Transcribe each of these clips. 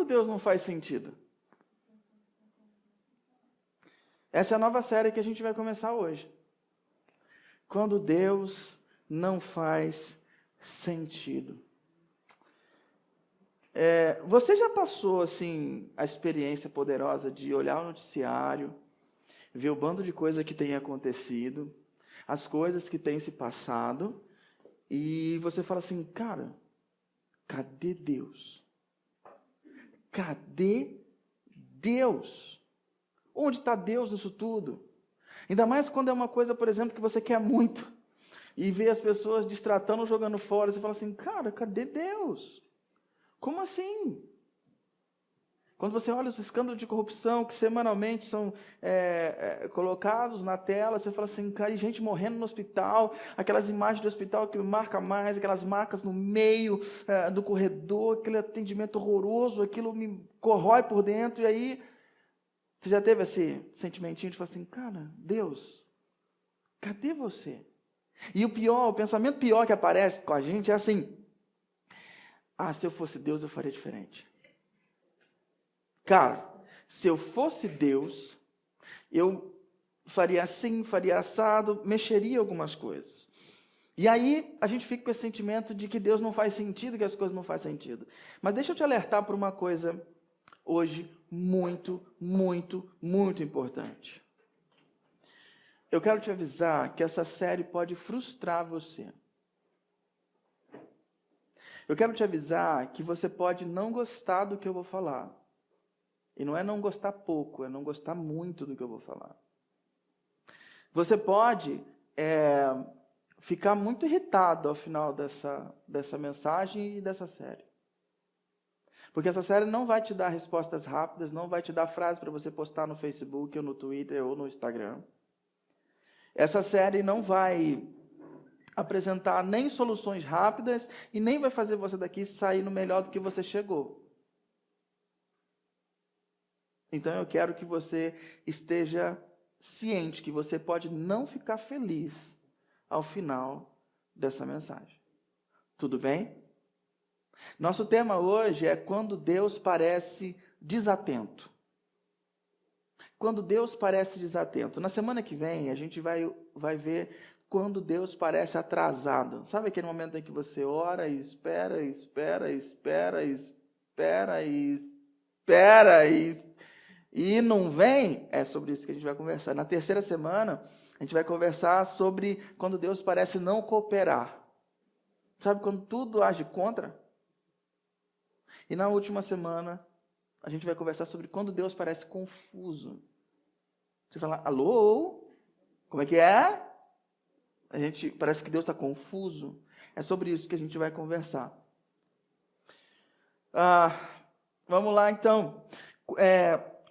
quando Deus não faz sentido? Essa é a nova série que a gente vai começar hoje. Quando Deus não faz sentido. Você já passou, assim, a experiência poderosa de olhar o noticiário, ver o bando de coisa que tem acontecido, as coisas que têm se passado, e você fala assim, cara, cadê Deus? Cadê Deus? Onde está Deus nisso tudo? Ainda mais quando é uma coisa, por exemplo, que você quer muito, e vê as pessoas destratando, jogando fora, você fala assim, cara, cadê Deus? Como assim? Quando você olha os escândalos de corrupção que semanalmente são colocados na tela, você fala assim, cara, e gente morrendo no hospital, aquelas imagens do hospital que marca mais, aquelas marcas no meio do corredor, aquele atendimento horroroso, aquilo me corrói por dentro, e aí você já teve esse sentimentinho de falar assim, cara, Deus, cadê você? E o pensamento pior que aparece com a gente é assim, se eu fosse Deus, eu faria diferente. Cara, se eu fosse Deus, eu faria assim, faria assado, mexeria algumas coisas. E aí, a gente fica com esse sentimento de que Deus não faz sentido, que as coisas não fazem sentido. Mas deixa eu te alertar por uma coisa hoje muito, muito, muito importante. Eu quero te avisar que essa série pode frustrar você. Eu quero te avisar que você pode não gostar do que eu vou falar. E não é não gostar pouco, é não gostar muito do que eu vou falar. Você pode ficar muito irritado ao final dessa mensagem e dessa série. Porque essa série não vai te dar respostas rápidas, não vai te dar frases para você postar no Facebook, ou no Twitter, ou no Instagram. Essa série não vai apresentar nem soluções rápidas e nem vai fazer você daqui sair no melhor do que você chegou. Então eu quero que você esteja ciente que você pode não ficar feliz ao final dessa mensagem. Tudo bem? Nosso tema hoje é quando Deus parece desatento. Quando Deus parece desatento. Na semana que vem a gente vai ver quando Deus parece atrasado. Sabe aquele momento em que você ora e espera, e não vem? É sobre isso que a gente vai conversar. Na terceira semana, a gente vai conversar sobre quando Deus parece não cooperar. Sabe quando tudo age contra? E na última semana, a gente vai conversar sobre quando Deus parece confuso. Você fala, alô? Como é que é? Parece que Deus está confuso. É sobre isso que a gente vai conversar. Vamos lá, então.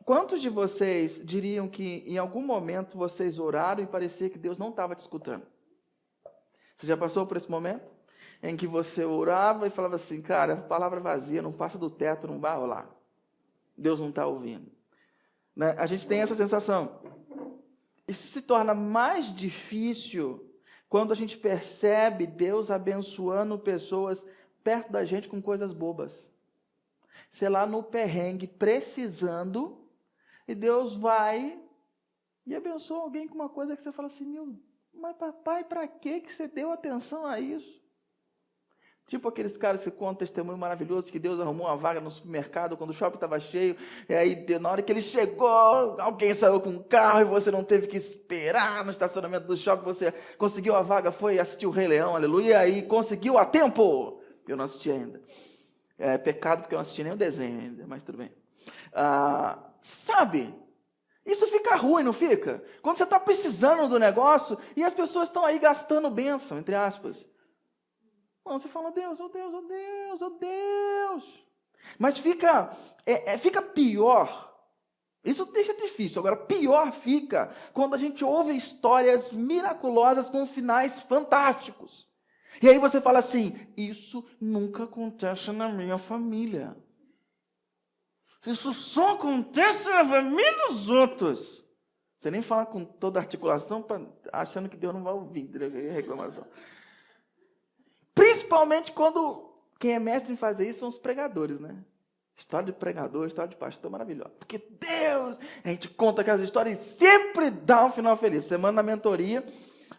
Quantos de vocês diriam que em algum momento vocês oraram e parecia que Deus não estava te escutando? Você já passou por esse momento? Em que você orava e falava assim, cara, palavra vazia, não passa do teto, não vai rolar. Deus não está ouvindo. Né? A gente tem essa sensação. Isso se torna mais difícil quando a gente percebe Deus abençoando pessoas perto da gente com coisas bobas. Sei lá, no perrengue, precisando, e Deus vai e abençoa alguém com uma coisa que você fala assim, mas papai, para que você deu atenção a isso? Tipo aqueles caras que contam testemunho maravilhoso que Deus arrumou uma vaga no supermercado quando o shopping estava cheio, e aí na hora que ele chegou, alguém saiu com um carro e você não teve que esperar no estacionamento do shopping, você conseguiu a vaga, foi assistir o Rei Leão, aleluia, e aí conseguiu a tempo. Eu não assisti ainda. É pecado porque eu não assisti nem o desenho ainda, mas tudo bem. Sabe, isso fica ruim, não fica? Quando você está precisando do negócio e as pessoas estão aí gastando bênção, entre aspas. Você fala, Deus, oh Deus, oh Deus, oh Deus. Mas fica pior. Isso deixa difícil. Agora, pior fica quando a gente ouve histórias miraculosas com finais fantásticos. E aí você fala assim, isso nunca acontece na minha família. Isso só acontece na família dos outros. Você nem fala com toda a articulação, achando que Deus não vai ouvir a reclamação. Principalmente quando quem é mestre em fazer isso são os pregadores, né? História de pregador, história de pastor maravilhosa. Porque Deus, a gente conta aquelas histórias e sempre dá um final feliz. Semana na mentoria,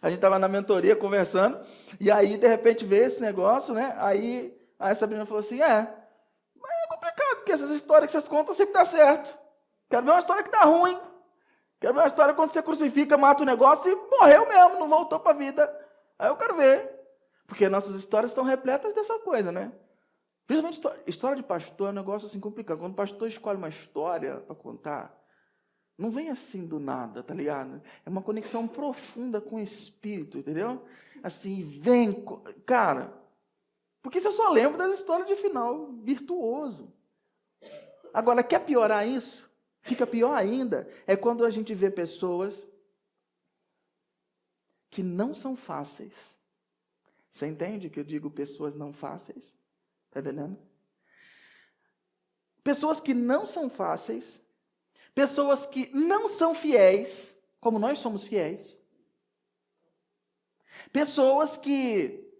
a gente estava na mentoria conversando, e aí de repente veio esse negócio, né? Aí a Sabrina falou assim, mas é complicado, porque essas histórias que vocês contam sempre dá certo. Quero ver uma história que dá ruim. Quero ver uma história quando você crucifica, mata o negócio e morreu mesmo, não voltou para a vida. Aí eu quero ver. Porque nossas histórias estão repletas dessa coisa, né? Principalmente história de pastor é um negócio assim complicado. Quando o pastor escolhe uma história para contar, não vem assim do nada, tá ligado? É uma conexão profunda com o Espírito, entendeu? Assim, vem, cara. Porque você só lembra das histórias de final virtuoso. Agora, quer piorar isso? Fica pior ainda. É quando a gente vê pessoas que não são fáceis. Você entende que eu digo pessoas não fáceis? Está entendendo? Pessoas que não são fáceis, pessoas que não são fiéis, como nós somos fiéis. Pessoas que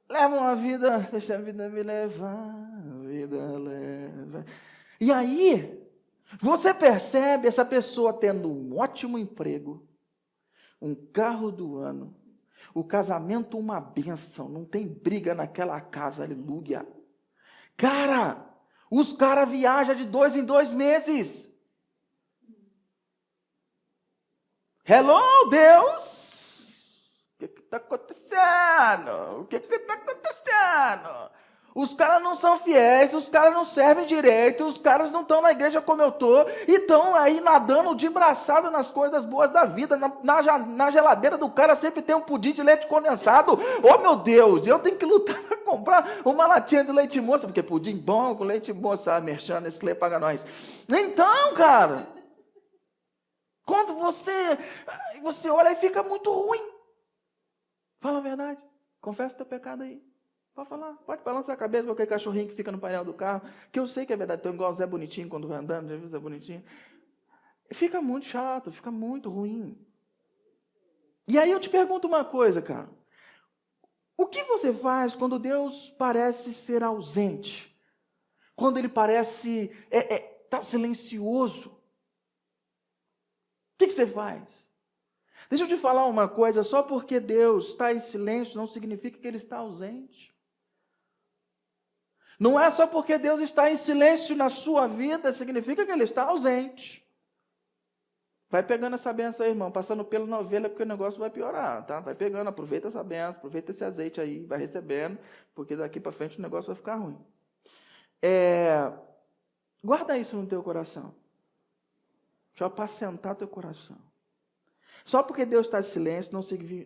levam a vida, deixa a vida me levar, a vida leva. E aí, você percebe essa pessoa tendo um ótimo emprego, um carro do ano, o casamento uma bênção, não tem briga naquela casa, aleluia. Cara, os caras viajam de 2 em 2 meses. Hello, Deus! O que está acontecendo? O que está acontecendo? Os caras não são fiéis, os caras não servem direito, os caras não estão na igreja como eu estou, e estão aí nadando de braçada nas coisas boas da vida. Na geladeira do cara sempre tem um pudim de leite condensado. Oh, meu Deus, eu tenho que lutar para comprar uma latinha de leite moça, porque pudim bom com leite moça, merchan, Nestlé paga nós. Então, cara, quando você olha e fica muito ruim. Fala a verdade, confessa o teu pecado aí. Pode falar, pode balançar a cabeça com aquele cachorrinho que fica no painel do carro, que eu sei que é verdade, tem igual o Zé Bonitinho quando vai andando, já viu o Zé Bonitinho? Fica muito chato, fica muito ruim. E aí eu te pergunto uma coisa, cara. O que você faz quando Deus parece ser ausente? Quando Ele parece tá silencioso? O que você faz? Deixa eu te falar uma coisa, só porque Deus está em silêncio não significa que Ele está ausente. Não é só porque Deus está em silêncio na sua vida, significa que Ele está ausente. Vai pegando essa benção aí, irmão, passando pelo na ovelha, porque o negócio vai piorar, tá? Vai pegando, aproveita essa benção, aproveita esse azeite aí, vai recebendo, porque daqui para frente o negócio vai ficar ruim. Guarda isso no teu coração. Deixa eu apacentar teu coração. Só porque Deus está em silêncio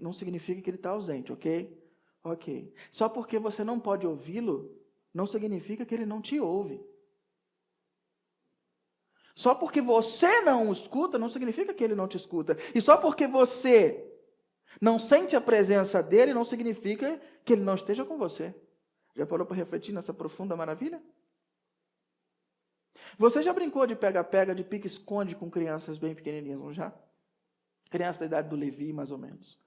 não significa que Ele está ausente, ok? Ok. Só porque você não pode ouvi-lo, não significa que Ele não te ouve. Só porque você não o escuta, não significa que Ele não te escuta. E só porque você não sente a presença dEle, não significa que Ele não esteja com você. Já parou para refletir nessa profunda maravilha? Você já brincou de pega-pega, de pique-esconde com crianças bem pequenininhas, não já? Criança da idade do Levi, mais ou menos.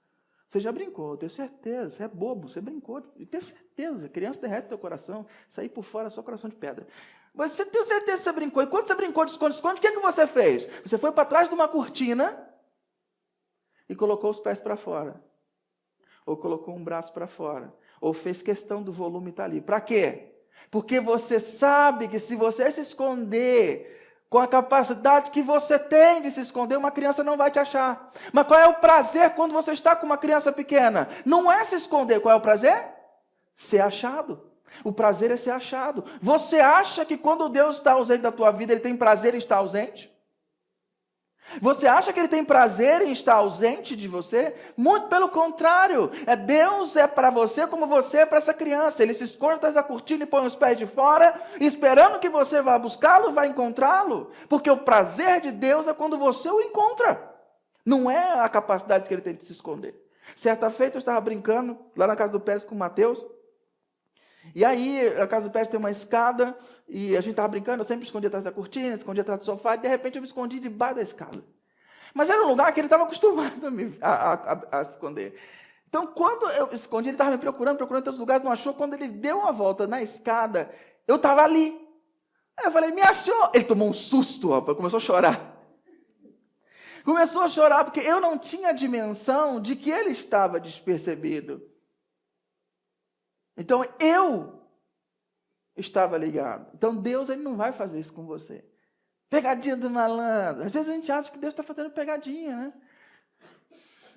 Você já brincou, eu tenho certeza. Você é bobo, você brincou. Eu tenho certeza. Criança derrete teu coração. Sair por fora é só coração de pedra. Mas você tem certeza que você brincou. E quando você brincou de esconde-esconde, o que você fez? Você foi para trás de uma cortina e colocou os pés para fora. Ou colocou um braço para fora. Ou fez questão do volume estar ali. Para quê? Porque você sabe que se você se esconder com a capacidade que você tem de se esconder, uma criança não vai te achar. Mas qual é o prazer quando você está com uma criança pequena? Não é se esconder. Qual é o prazer? Ser achado. O prazer é ser achado. Você acha que quando Deus está ausente da tua vida, Ele tem prazer em estar ausente? Você acha que Ele tem prazer em estar ausente de você? Muito pelo contrário. Deus é para você como você é para essa criança. Ele se esconde atrás da cortina e põe os pés de fora, esperando que você vá buscá-lo, vá encontrá-lo. Porque o prazer de Deus é quando você o encontra. Não é a capacidade que Ele tem de se esconder. Certa feita eu estava brincando lá na casa do Pérez com o Mateus. E aí, a casa do Pérez tem uma escada, e a gente estava brincando, eu sempre escondia atrás da cortina, escondia atrás do sofá, e de repente eu me escondi debaixo da escada. Mas era um lugar que ele estava acostumado a esconder. Então, quando eu escondi, ele estava me procurando em todos os lugares, não achou. Quando ele deu uma volta na escada, eu estava ali. Aí eu falei, minha senhora. Ele tomou um susto, rapaz, começou a chorar. Começou a chorar porque eu não tinha a dimensão de que ele estava despercebido. Então eu estava ligado. Então Deus, ele não vai fazer isso com você. Pegadinha do malandro. Às vezes a gente acha que Deus está fazendo pegadinha, né?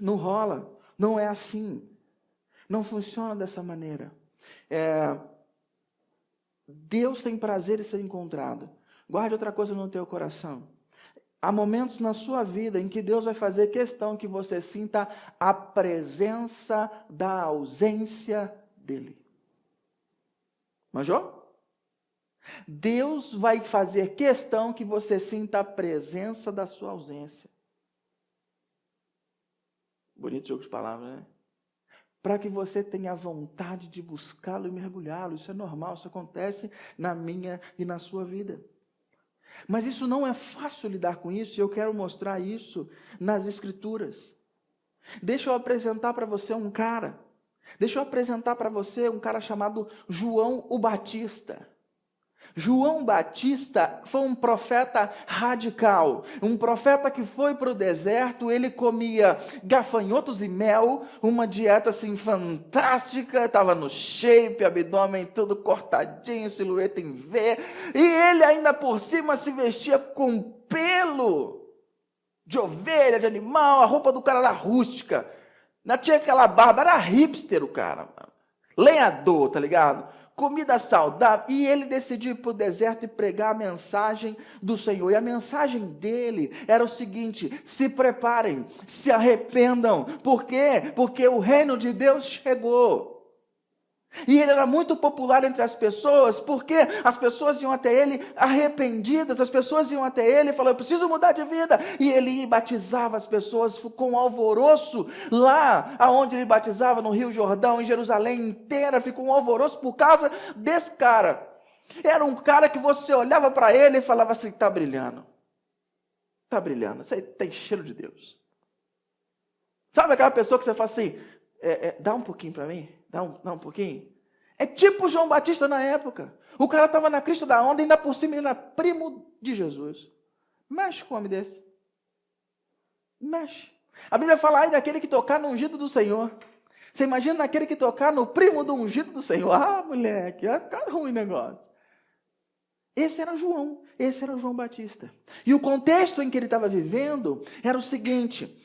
Não rola. Não é assim. Não funciona dessa maneira. Deus tem prazer em ser encontrado. Guarde outra coisa no teu coração. Há momentos na sua vida em que Deus vai fazer questão que você sinta a presença da ausência dele. Manjou? Deus vai fazer questão que você sinta a presença da sua ausência. Bonito jogo de palavras, né? Para que você tenha vontade de buscá-lo e mergulhá-lo. Isso é normal, isso acontece na minha e na sua vida. Mas isso não é fácil lidar com isso, e eu quero mostrar isso nas Escrituras. Deixa eu apresentar para você um cara. Deixa eu apresentar para você um cara chamado João o Batista. João Batista foi um profeta radical, um profeta que foi para o deserto, ele comia gafanhotos e mel, uma dieta assim fantástica, estava no shape, abdômen todo cortadinho, silhueta em V, e ele ainda por cima se vestia com pelo de ovelha, de animal, a roupa do cara era rústica, não tinha aquela barba, era hipster o cara, lenhador, tá ligado? Comida saudável, e ele decidiu ir para o deserto e pregar a mensagem do Senhor, e a mensagem dele era o seguinte: se preparem, se arrependam, por quê? Porque o reino de Deus chegou. E ele era muito popular entre as pessoas, porque as pessoas iam até ele arrependidas, as pessoas iam até ele e falavam, eu preciso mudar de vida, e ele ia e batizava as pessoas com alvoroço, lá onde ele batizava, no Rio Jordão, em Jerusalém inteira, ficou um alvoroço por causa desse cara. Era um cara que você olhava para ele e falava assim, está brilhando, isso aí tem cheiro de Deus. Sabe aquela pessoa que você fala assim, dá um pouquinho para mim? Dá um pouquinho. É tipo João Batista na época. O cara estava na crista da onda, ainda por cima ele era primo de Jesus. Mexe com um homem desse. Mexe. A Bíblia fala aí daquele que tocar no ungido do Senhor. Você imagina naquele que tocar no primo do ungido do Senhor. Ah, moleque, vai ficar ruim o negócio. Esse era João Batista. E o contexto em que ele estava vivendo era o seguinte: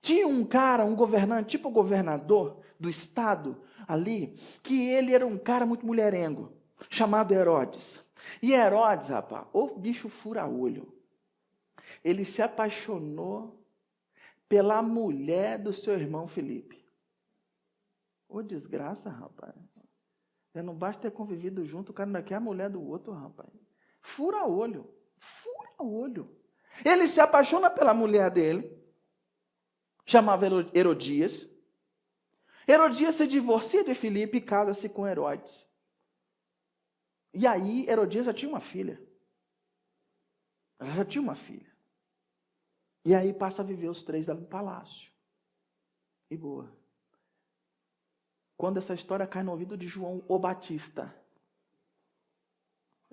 tinha um cara, um governante, tipo governador do estado ali, que ele era um cara muito mulherengo, chamado Herodes. E Herodes, rapaz, o bicho fura-olho. Ele se apaixonou pela mulher do seu irmão Filipe. Ô desgraça, rapaz. Já não basta ter convivido junto, o cara não quer a mulher do outro, rapaz. Fura-olho. Ele se apaixona pela mulher dele, chamava Herodias. Herodias se divorcia de Filipe e casa-se com Herodes. E aí Herodias já tinha uma filha. Ela já tinha uma filha. E aí passa a viver os três no palácio. E boa. Quando essa história cai no ouvido de João o Batista,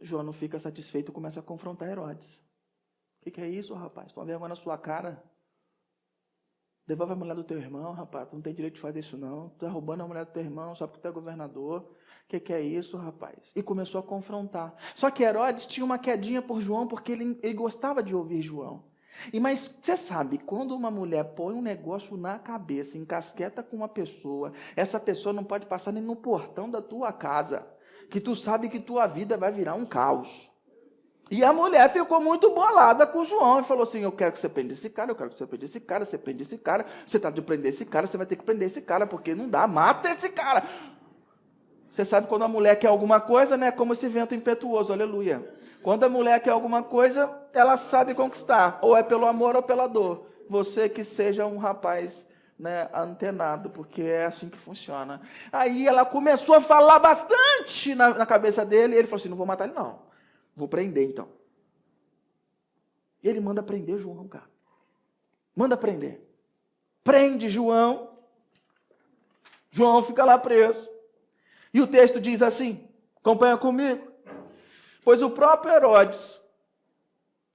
João não fica satisfeito e começa a confrontar Herodes. O que é isso, rapaz? Toma vergonha na sua cara. Devolve a mulher do teu irmão, rapaz. Tu não tem direito de fazer isso, não. Tu está roubando a mulher do teu irmão só porque tu é governador. O que é isso, rapaz? E começou a confrontar. Só que Herodes tinha uma quedinha por João, porque ele gostava de ouvir João. Mas você sabe, quando uma mulher põe um negócio na cabeça, encasqueta com uma pessoa, essa pessoa não pode passar nem no portão da tua casa, que tu sabe que tua vida vai virar um caos. E a mulher ficou muito bolada com o João e falou assim, eu quero que você prenda esse cara, você prende esse cara, você está de prender esse cara, você vai ter que prender esse cara, porque não dá, mata esse cara. Você sabe quando a mulher quer alguma coisa, né? Como esse vento impetuoso, aleluia. Quando a mulher quer alguma coisa, ela sabe conquistar, ou é pelo amor ou pela dor. Você que seja um rapaz, né, antenado, porque é assim que funciona. Aí ela começou a falar bastante na cabeça dele, e ele falou assim, não vou matar ele não. Vou prender, então. E ele manda prender João, cara. Manda prender. Prende João. João fica lá preso. E o texto diz assim, acompanha comigo. Pois o próprio Herodes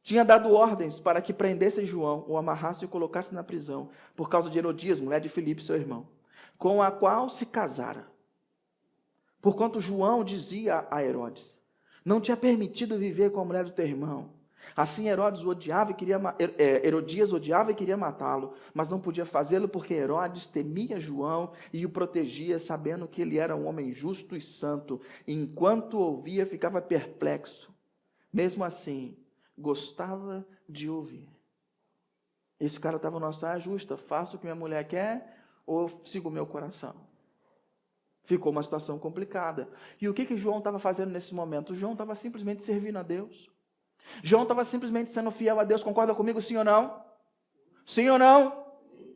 tinha dado ordens para que prendessem João, o amarrassem e o colocassem na prisão, por causa de Herodias, mulher de Filipe, seu irmão, com a qual se casara. Porquanto João dizia a Herodes: não tinha permitido viver com a mulher do teu irmão. Assim Herodias odiava e queria matá-lo, mas não podia fazê-lo porque Herodes temia João e o protegia, sabendo que ele era um homem justo e santo. E enquanto ouvia, ficava perplexo. Mesmo assim, gostava de ouvir. Esse cara estava na saia justa: faço o que minha mulher quer ou sigo o meu coração? Ficou uma situação complicada. E o que João estava fazendo nesse momento? João estava simplesmente servindo a Deus. João estava simplesmente sendo fiel a Deus. Concorda comigo, sim ou não? Sim ou não?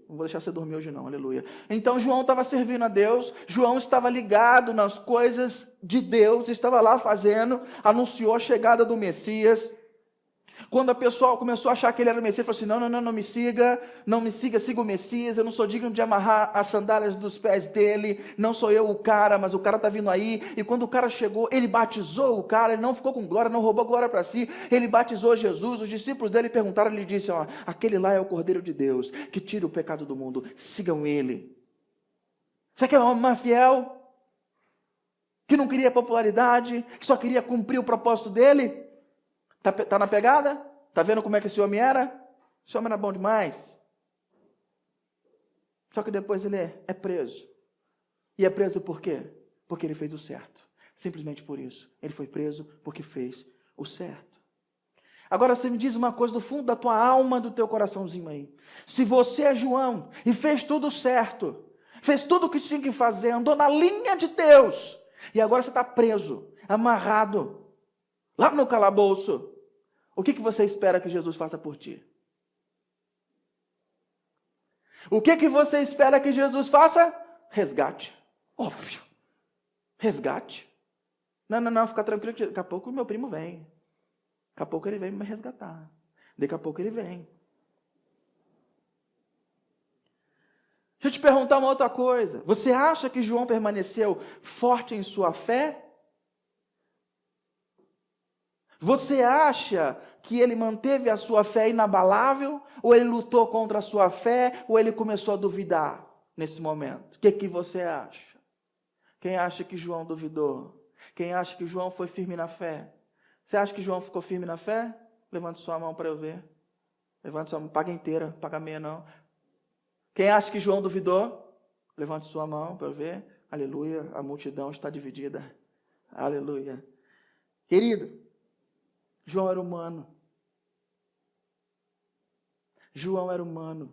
Não vou deixar você dormir hoje não, aleluia. Então João estava servindo a Deus, João estava ligado nas coisas de Deus, estava lá fazendo, anunciou a chegada do Messias. Quando a pessoa começou a achar que ele era o Messias, falou assim: não me siga, siga o Messias, eu não sou digno de amarrar as sandálias dos pés dele, não sou eu o cara, mas o cara está vindo aí. E quando o cara chegou, ele batizou o cara, ele não ficou com glória, não roubou glória para si, ele batizou Jesus. Os discípulos dele perguntaram, ele disse: aquele lá é o Cordeiro de Deus, que tira o pecado do mundo, sigam ele. Você quer um homem mais fiel? Que não queria popularidade, que só queria cumprir o propósito dele? Está na pegada? Está vendo como é que esse homem era? Esse homem era bom demais. Só que depois ele é preso. E é preso por quê? Porque ele fez o certo. Simplesmente por isso. Ele foi preso porque fez o certo. Agora você me diz uma coisa do fundo da tua alma, do teu coraçãozinho aí. Se você é João e fez tudo certo, fez tudo o que tinha que fazer, andou na linha de Deus, e agora você está preso, amarrado, lá no calabouço, o que você espera que Jesus faça por ti? O que você espera que Jesus faça? Resgate. Óbvio. Resgate. Não, fica tranquilo, que daqui a pouco o meu primo vem. Daqui a pouco ele vem me resgatar. Daqui a pouco ele vem. Deixa eu te perguntar uma outra coisa. Você acha que João permaneceu forte em sua fé? Você acha que ele manteve a sua fé inabalável? Ou ele lutou contra a sua fé? Ou ele começou a duvidar nesse momento? O que você acha? Quem acha que João duvidou? Quem acha que João foi firme na fé? Você acha que João ficou firme na fé? Levante sua mão para eu ver. Levante sua mão, paga inteira, paga meia não. Quem acha que João duvidou? Levante sua mão para eu ver. Aleluia, a multidão está dividida. Aleluia. Querido, João era humano. João era humano.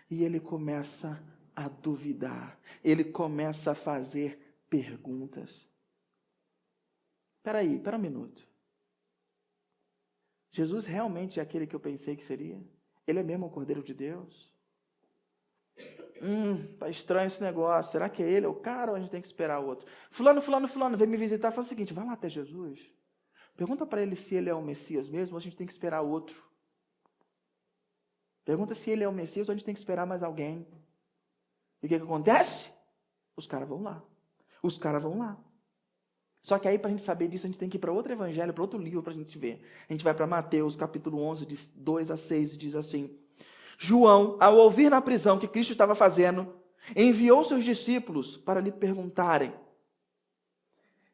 E ele começa a duvidar. Ele começa a fazer perguntas. Espera um minuto. Jesus realmente é aquele que eu pensei que seria? Ele é mesmo o Cordeiro de Deus? Tá estranho esse negócio. Será que é ele? É o cara ou a gente tem que esperar o outro? Fulano, vem me visitar. Fala o seguinte, vai lá até Jesus. Pergunta para ele se ele é o Messias mesmo ou a gente tem que esperar outro. Pergunta se ele é o Messias ou a gente tem que esperar mais alguém. E o que acontece? Os caras vão lá. Só que aí, para a gente saber disso, a gente tem que ir para outro evangelho, para outro livro, para a gente ver. A gente vai para Mateus, capítulo 11, de 2 a 6, e diz assim: João, ao ouvir na prisão que Cristo estava fazendo, enviou seus discípulos para lhe perguntarem: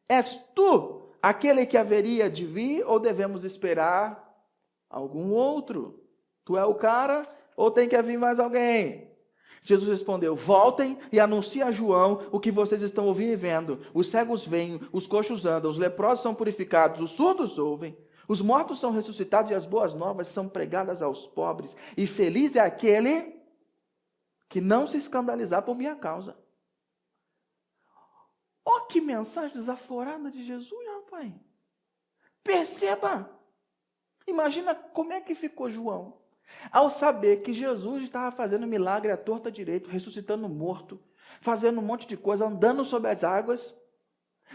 és tu aquele que haveria de vir, ou devemos esperar algum outro? Tu é o cara, ou tem que vir mais alguém? Jesus respondeu: voltem e anunciem a João o que vocês estão ouvindo e vendo. Os cegos veem, os coxos andam, os leprosos são purificados, os surdos ouvem, os mortos são ressuscitados e as boas novas são pregadas aos pobres. E feliz é aquele que não se escandalizar por minha causa. Olha que mensagem desaforada de Jesus, rapaz. Perceba. Imagina como é que ficou João ao saber que Jesus estava fazendo milagre à torta direito, ressuscitando o morto, fazendo um monte de coisa, andando sobre as águas,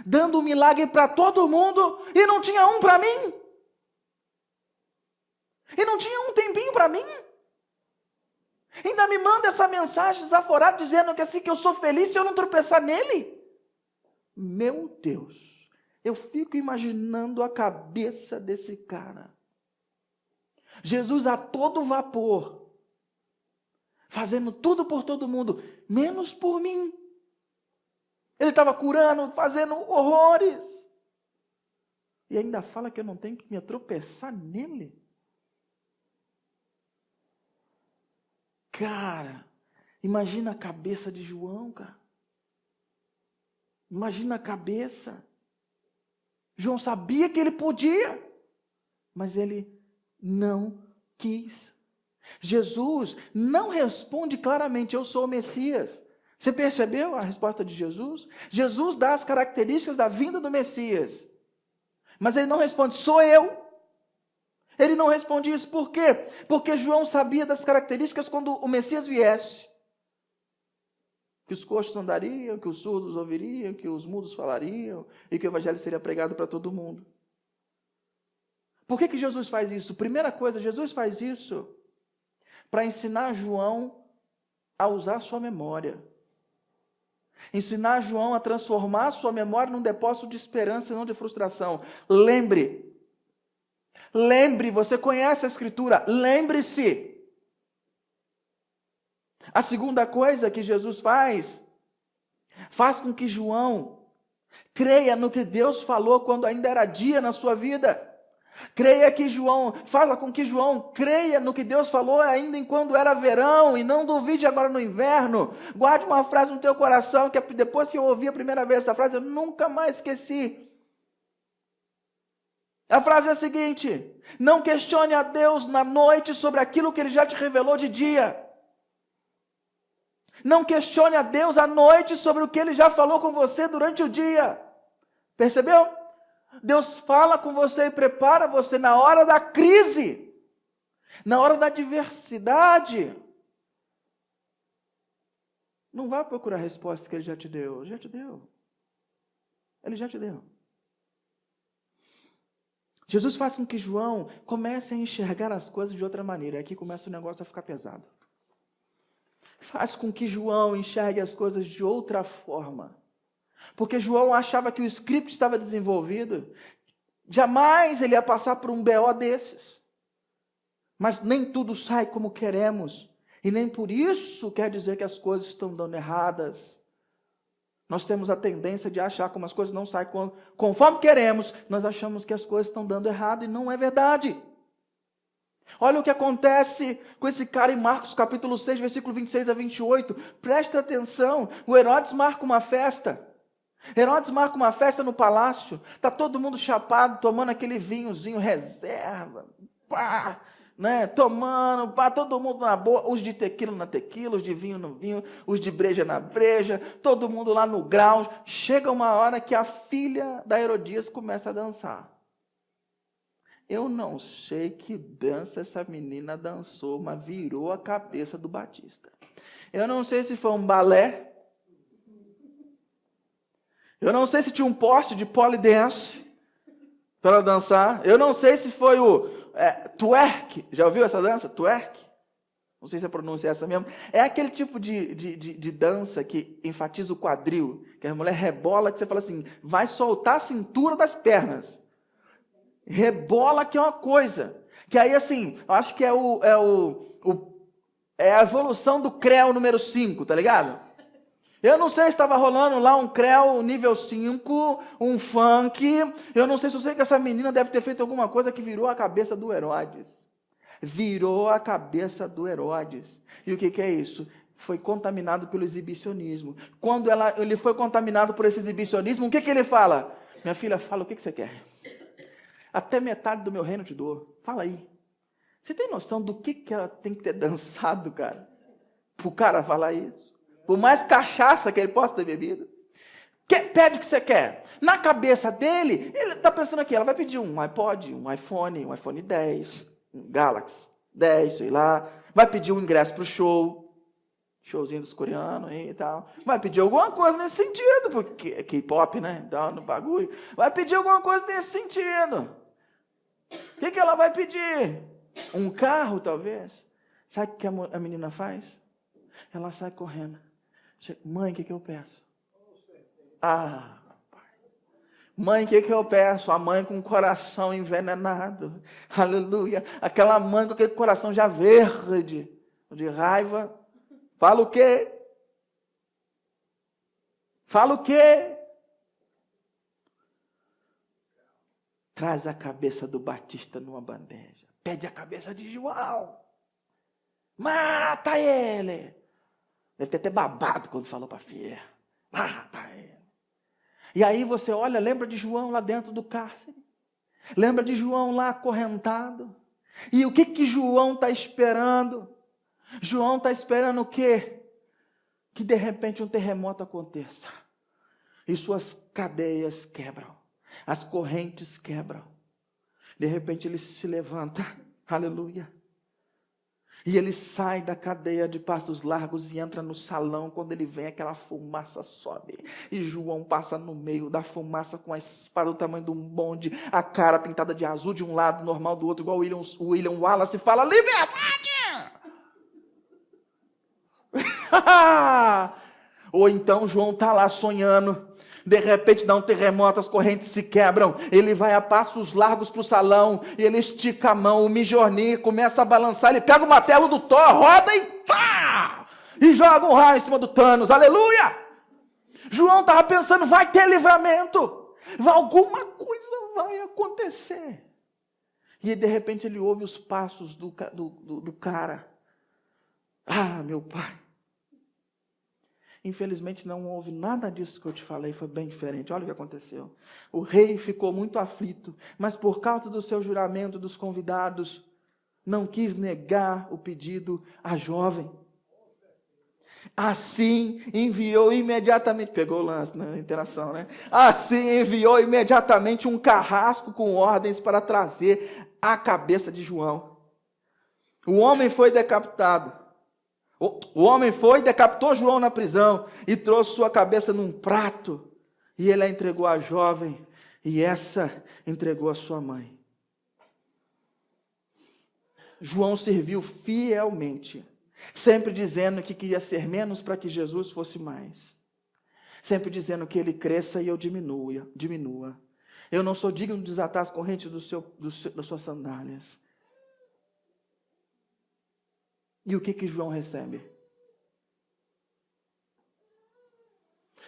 dando um milagre para todo mundo, e não tinha um para mim. E não tinha um tempinho para mim. Ainda me manda essa mensagem desaforada, dizendo que assim que eu sou feliz se eu não tropeçar nele. Meu Deus, Eu fico imaginando a cabeça desse cara. Jesus a todo vapor, fazendo tudo por todo mundo, menos por mim. Ele estava curando, fazendo horrores. E ainda fala que eu não tenho que me tropeçar nele. Cara, imagina a cabeça de João, cara. Imagina a cabeça. João sabia que ele podia, mas ele não quis. Jesus não responde claramente, eu sou o Messias. Você percebeu a resposta de Jesus? Jesus dá as características da vinda do Messias, mas ele não responde, sou eu. Ele não responde isso, por quê? Porque João sabia das características quando o Messias viesse. Que os coxos andariam, que os surdos ouviriam, que os mudos falariam, e que o evangelho seria pregado para todo mundo. Por que Jesus faz isso? Primeira coisa, Jesus faz isso para ensinar João a usar a sua memória. Ensinar João a transformar a sua memória num depósito de esperança e não de frustração. Lembre, você conhece a Escritura, lembre-se. A segunda coisa que Jesus faz com que João creia no que Deus falou quando ainda era dia na sua vida. Fala com que João creia no que Deus falou ainda enquanto era verão e não duvide agora no inverno. Guarde uma frase no teu coração que depois que eu ouvi a primeira vez essa frase eu nunca mais esqueci. A frase é a seguinte: não questione a Deus na noite sobre aquilo que Ele já te revelou de dia. Não questione a Deus à noite sobre o que Ele já falou com você durante o dia. Percebeu? Deus fala com você e prepara você na hora da crise, na hora da adversidade. Não vá procurar a resposta que Ele já te deu. Ele já te deu. Ele já te deu. Jesus faz com que João comece a enxergar as coisas de outra maneira. Aqui começa o negócio a ficar pesado. Faz com que João enxergue as coisas de outra forma. Porque João achava que o script estava desenvolvido. Jamais ele ia passar por um BO desses. Mas nem tudo sai como queremos. E nem por isso quer dizer que as coisas estão dando erradas. Nós temos a tendência de achar como as coisas não saem conforme queremos. Nós achamos que as coisas estão dando errado e não é verdade. Olha o que acontece com esse cara em Marcos capítulo 6, versículo 26 a 28. Presta atenção, o Herodes marca uma festa. Herodes marca uma festa no palácio. Está todo mundo chapado, tomando aquele vinhozinho reserva. Pá, né? Tomando, pá, todo mundo na boa. Os de tequila na tequila, os de vinho no vinho, os de breja na breja. Todo mundo lá no grau. Chega uma hora que a filha da Herodias começa a dançar. Eu não sei que dança essa menina dançou, mas virou a cabeça do Batista. Eu não sei se foi um balé. Eu não sei se tinha um poste de polidense para ela dançar. Eu não sei se foi o twerk. Já ouviu essa dança? Twerk? Não sei se a pronúncia é essa mesmo. É aquele tipo de dança que enfatiza o quadril. Que a mulher rebola, que você fala assim, vai soltar a cintura das pernas. Rebola que é uma coisa. Que aí assim, eu acho que é a evolução do creu número 5, tá ligado? Eu não sei se estava rolando lá um creu nível 5, um funk. Eu não sei, se eu sei que essa menina deve ter feito alguma coisa que virou a cabeça do Herodes. Virou a cabeça do Herodes. E o que é isso? Foi contaminado pelo exibicionismo. Quando ele foi contaminado por esse exibicionismo, o que ele fala? Minha filha, fala o que você quer. Até metade do meu reino te dou. Fala aí. Você tem noção do que ela tem que ter dançado, cara? Para o cara falar isso? Por mais cachaça que ele possa ter bebido. Pede o que você quer. Na cabeça dele, ele está pensando aqui, ela vai pedir um iPod, um iPhone 10, um Galaxy 10, sei lá. Vai pedir um ingresso para o show. Showzinho dos coreanos e tal. Vai pedir alguma coisa nesse sentido, porque é K-pop, né? Então, no bagulho. Vai pedir alguma coisa nesse sentido. O que ela vai pedir? Um carro, talvez? Sabe o que a menina faz? Ela sai correndo. Mãe, o que eu peço? Ah, pai. Mãe, o que eu peço? A mãe com o coração envenenado. Aleluia. Aquela mãe com aquele coração já verde, de raiva. Fala o quê? Fala o quê? Traz a cabeça do Batista numa bandeja. Pede a cabeça de João. Mata ele. Deve ter até babado quando falou para a filha. Mata ele. E aí você olha, lembra de João lá dentro do cárcere? Lembra de João lá acorrentado? E o que João está esperando? João está esperando o quê? Que de repente um terremoto aconteça. E suas cadeias quebram. As correntes quebram. De repente ele se levanta. Aleluia. E ele sai da cadeia de Passos Largos e entra no salão. Quando ele vem, aquela fumaça sobe. E João passa no meio da fumaça com a espada do tamanho de um bonde, a cara pintada de azul de um lado, normal do outro, igual o William Wallace fala, liberdade! Ou então João está lá sonhando. De repente dá um terremoto, as correntes se quebram. Ele vai a passos largos para o salão. E ele estica a mão, o Mjolnir começa a balançar. Ele pega o martelo do Thor, roda e tá! E joga um raio em cima do Thanos. Aleluia! João estava pensando, vai ter livramento. Alguma coisa vai acontecer. E de repente ele ouve os passos do cara. Ah, meu pai. Infelizmente não houve nada disso que eu te falei, foi bem diferente. Olha o que aconteceu. O rei ficou muito aflito, mas por causa do seu juramento dos convidados, não quis negar o pedido à jovem. Assim enviou imediatamente, pegou o lance na interação, né? Assim enviou imediatamente um carrasco com ordens para trazer a cabeça de João. O homem foi decapitado. O homem foi, decapitou João na prisão e trouxe sua cabeça num prato. E ele a entregou à jovem e essa entregou à sua mãe. João serviu fielmente, sempre dizendo que queria ser menos para que Jesus fosse mais. Sempre dizendo que ele cresça e eu diminua. Eu não sou digno de desatar as correntes das suas sandálias. E o que João recebe?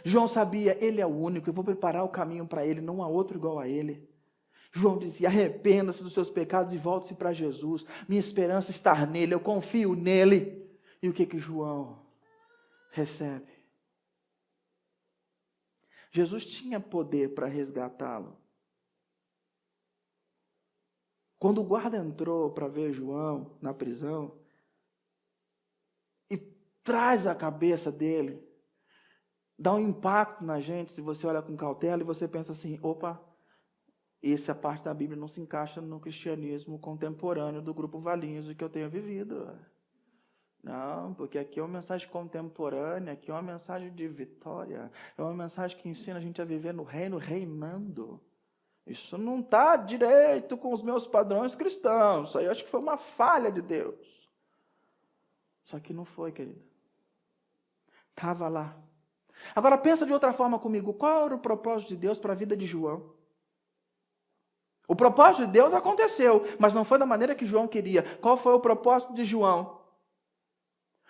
João sabia, ele é o único, eu vou preparar o caminho para ele, não há outro igual a ele. João dizia, arrependa-se dos seus pecados e volte-se para Jesus. Minha esperança está nele, eu confio nele. E o que João recebe? Jesus tinha poder para resgatá-lo. Quando o guarda entrou para ver João na prisão, traz a cabeça dele, dá um impacto na gente, se você olha com cautela e você pensa assim, opa, essa parte da Bíblia não se encaixa no cristianismo contemporâneo do Grupo Valinhos, o que eu tenho vivido. Não, porque aqui é uma mensagem contemporânea, aqui é uma mensagem de vitória, é uma mensagem que ensina a gente a viver no reino, reinando. Isso não está direito com os meus padrões cristãos, isso aí eu acho que foi uma falha de Deus. Só que não foi, querido. Estava lá. Agora pensa de outra forma comigo. Qual era o propósito de Deus para a vida de João? O propósito de Deus aconteceu, mas não foi da maneira que João queria. Qual foi o propósito de João?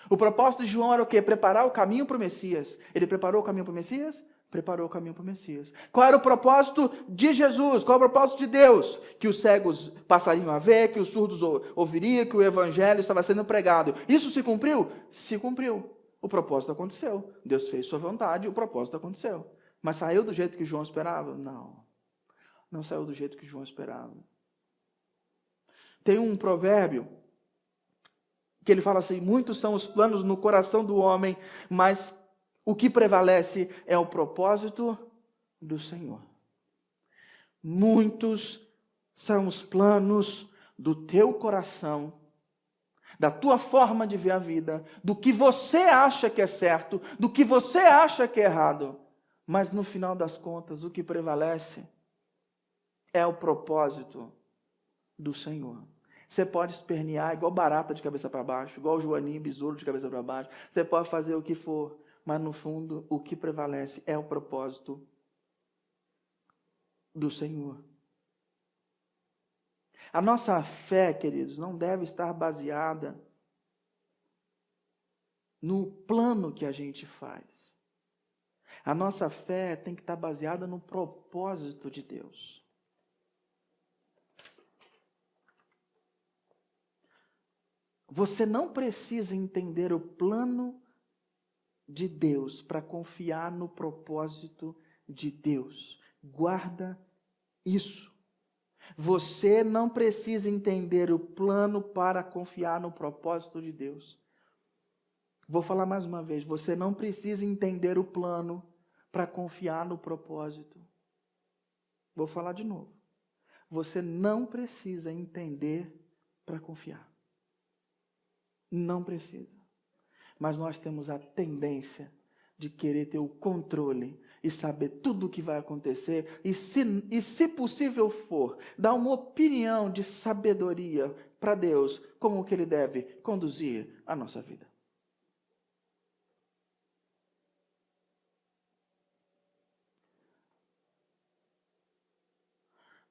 O propósito de João era o quê? Preparar o caminho para o Messias. Ele preparou o caminho para o Messias? Preparou o caminho para o Messias. Qual era o propósito de Jesus? Qual é o propósito de Deus? Que os cegos passariam a ver, que os surdos ouviriam, que o evangelho estava sendo pregado. Isso se cumpriu? Se cumpriu. O propósito aconteceu. Deus fez sua vontade e o propósito aconteceu. Mas saiu do jeito que João esperava? Não. Não saiu do jeito que João esperava. Tem um provérbio que ele fala assim, muitos são os planos no coração do homem, mas o que prevalece é o propósito do Senhor. Muitos são os planos do teu coração, da tua forma de ver a vida, do que você acha que é certo, do que você acha que é errado. Mas no final das contas, o que prevalece é o propósito do Senhor. Você pode espernear igual barata de cabeça para baixo, igual joaninho, besouro de cabeça para baixo. Você pode fazer o que for, mas no fundo o que prevalece é o propósito do Senhor. A nossa fé, queridos, não deve estar baseada no plano que a gente faz. A nossa fé tem que estar baseada no propósito de Deus. Você não precisa entender o plano de Deus para confiar no propósito de Deus. Guarda isso. Você não precisa entender o plano para confiar no propósito de Deus. Vou falar mais uma vez. Você não precisa entender o plano para confiar no propósito. Vou falar de novo. Você não precisa entender para confiar. Não precisa. Mas nós temos a tendência de querer ter o controle e saber tudo o que vai acontecer. E se possível for, dar uma opinião de sabedoria para Deus, como que Ele deve conduzir a nossa vida.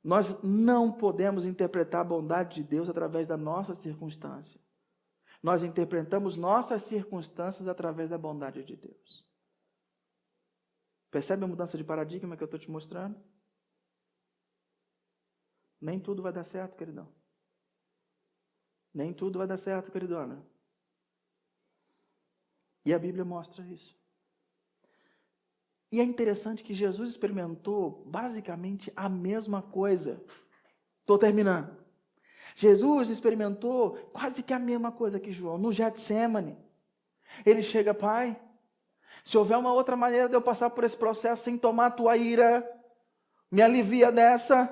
Nós não podemos interpretar a bondade de Deus através da nossa circunstância. Nós interpretamos nossas circunstâncias através da bondade de Deus. Percebe a mudança de paradigma que eu estou te mostrando? Nem tudo vai dar certo, queridão. Nem tudo vai dar certo, queridona. E a Bíblia mostra isso. E é interessante que Jesus experimentou basicamente a mesma coisa. Estou terminando. Jesus experimentou quase que a mesma coisa que João, no Getsêmani. Ele chega, Pai, se houver uma outra maneira de eu passar por esse processo sem tomar a tua ira, me alivia dessa.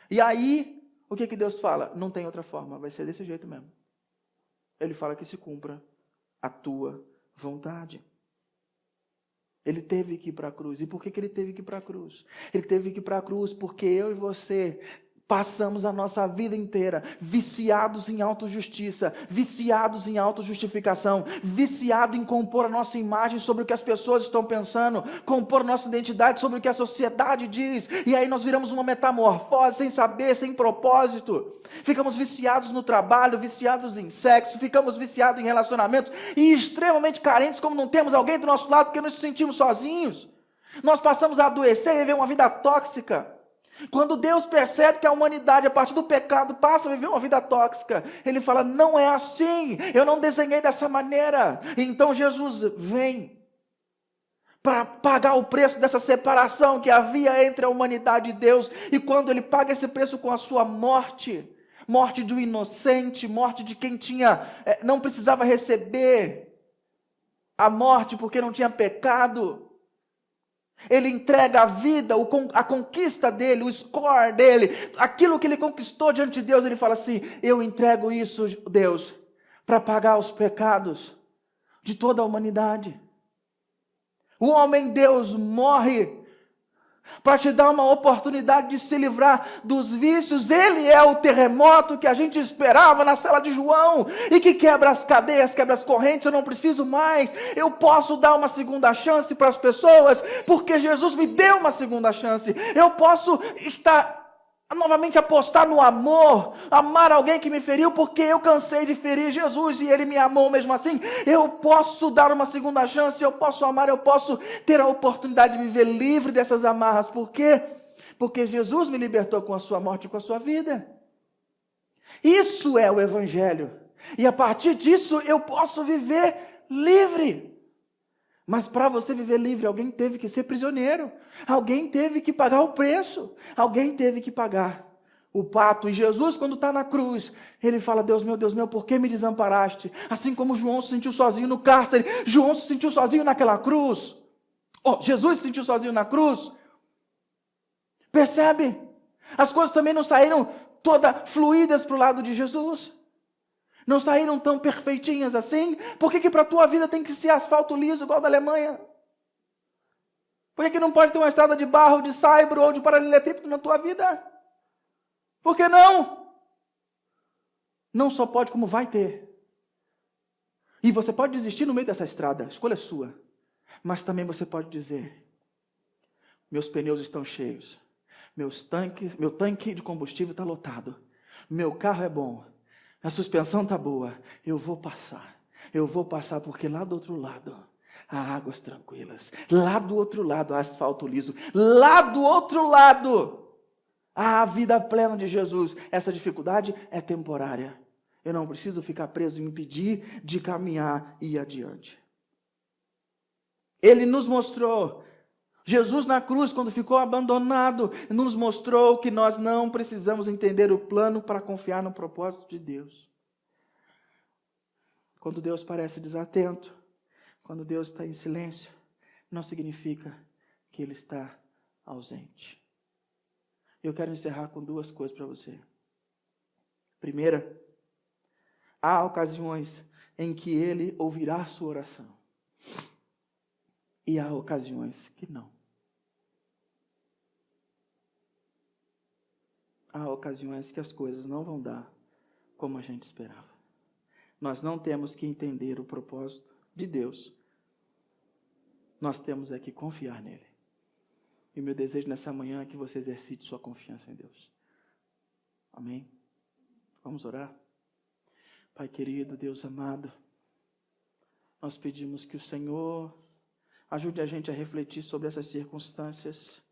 E aí, o que Deus fala? Não tem outra forma, vai ser desse jeito mesmo. Ele fala que se cumpra a tua vontade. Ele teve que ir para a cruz. E por que ele teve que ir para a cruz? Ele teve que ir para a cruz porque eu e você passamos a nossa vida inteira viciados em autojustiça, viciados em autojustificação, viciados em compor a nossa imagem sobre o que as pessoas estão pensando, compor a nossa identidade sobre o que a sociedade diz, e aí nós viramos uma metamorfose sem saber, sem propósito. Ficamos viciados no trabalho, viciados em sexo, ficamos viciados em relacionamentos e extremamente carentes, como não temos alguém do nosso lado porque nos sentimos sozinhos. Nós passamos a adoecer e viver uma vida tóxica. Quando Deus percebe que a humanidade, a partir do pecado, passa a viver uma vida tóxica, Ele fala, não é assim, eu não desenhei dessa maneira. Então Jesus vem para pagar o preço dessa separação que havia entre a humanidade e Deus. E quando Ele paga esse preço com a sua morte, morte do inocente, morte de quem não precisava receber a morte porque não tinha pecado, Ele entrega a vida, a conquista dele, o score dele, aquilo que ele conquistou diante de Deus. Ele fala assim, eu entrego isso, Deus, para pagar os pecados de toda a humanidade. O homem Deus morre para te dar uma oportunidade de se livrar dos vícios. Ele é o terremoto que a gente esperava na cela de João, e que quebra as cadeias, quebra as correntes. Eu não preciso mais, eu posso dar uma segunda chance para as pessoas, porque Jesus me deu uma segunda chance. Eu posso novamente apostar no amor, amar alguém que me feriu, porque eu cansei de ferir Jesus e Ele me amou mesmo assim. Eu posso dar uma segunda chance, eu posso amar, eu posso ter a oportunidade de viver livre dessas amarras. Por quê? Porque Jesus me libertou com a sua morte e com a sua vida. Isso é o Evangelho. E a partir disso eu posso viver livre. Mas para você viver livre, alguém teve que ser prisioneiro. Alguém teve que pagar o preço. Alguém teve que pagar o pato. E Jesus, quando está na cruz, Ele fala, Deus meu, por que me desamparaste? Assim como João se sentiu sozinho no cárcere, João se sentiu sozinho naquela cruz. Jesus se sentiu sozinho na cruz. Percebe? As coisas também não saíram todas fluídas para o lado de Jesus. Não saíram tão perfeitinhas assim? Por que para a tua vida tem que ser asfalto liso igual da Alemanha? Por que não pode ter uma estrada de barro, de saibro ou de paralelepípedo na tua vida? Por que não? Não só pode, como vai ter. E você pode desistir no meio dessa estrada, a escolha é sua. Mas também você pode dizer, Meus pneus estão cheios. Meu tanque de combustível está lotado. Meu carro é bom. A suspensão está boa. Eu vou passar. Eu vou passar porque lá do outro lado há águas tranquilas. Lá do outro lado há asfalto liso. Lá do outro lado há a vida plena de Jesus. Essa dificuldade é temporária. Eu não preciso ficar preso e me impedir de caminhar e ir adiante. Ele nos mostrou, Jesus na cruz, quando ficou abandonado, nos mostrou que nós não precisamos entender o plano para confiar no propósito de Deus. Quando Deus parece desatento, quando Deus está em silêncio, não significa que Ele está ausente. Eu quero encerrar com duas coisas para você. Primeira, há ocasiões em que Ele ouvirá a sua oração. E há ocasiões que não. Há ocasiões que as coisas não vão dar como a gente esperava. Nós não temos que entender o propósito de Deus. Nós temos é que confiar nele. E o meu desejo nessa manhã é que você exercite sua confiança em Deus. Amém? Vamos orar? Pai querido, Deus amado, nós pedimos que o Senhor ajude a gente a refletir sobre essas circunstâncias.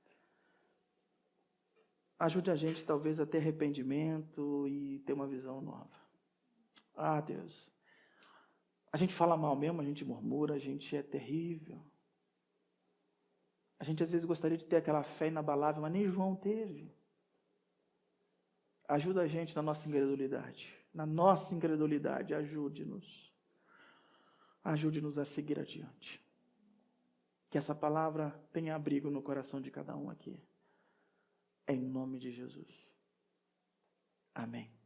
Ajude a gente talvez a ter arrependimento e ter uma visão nova. Ah, Deus, a gente fala mal mesmo, a gente murmura, a gente é terrível. A gente às vezes gostaria de ter aquela fé inabalável, mas nem João teve. Ajuda a gente na nossa incredulidade. Na nossa incredulidade, ajude-nos. Ajude-nos a seguir adiante. Que essa palavra tenha abrigo no coração de cada um aqui. Em nome de Jesus. Amém.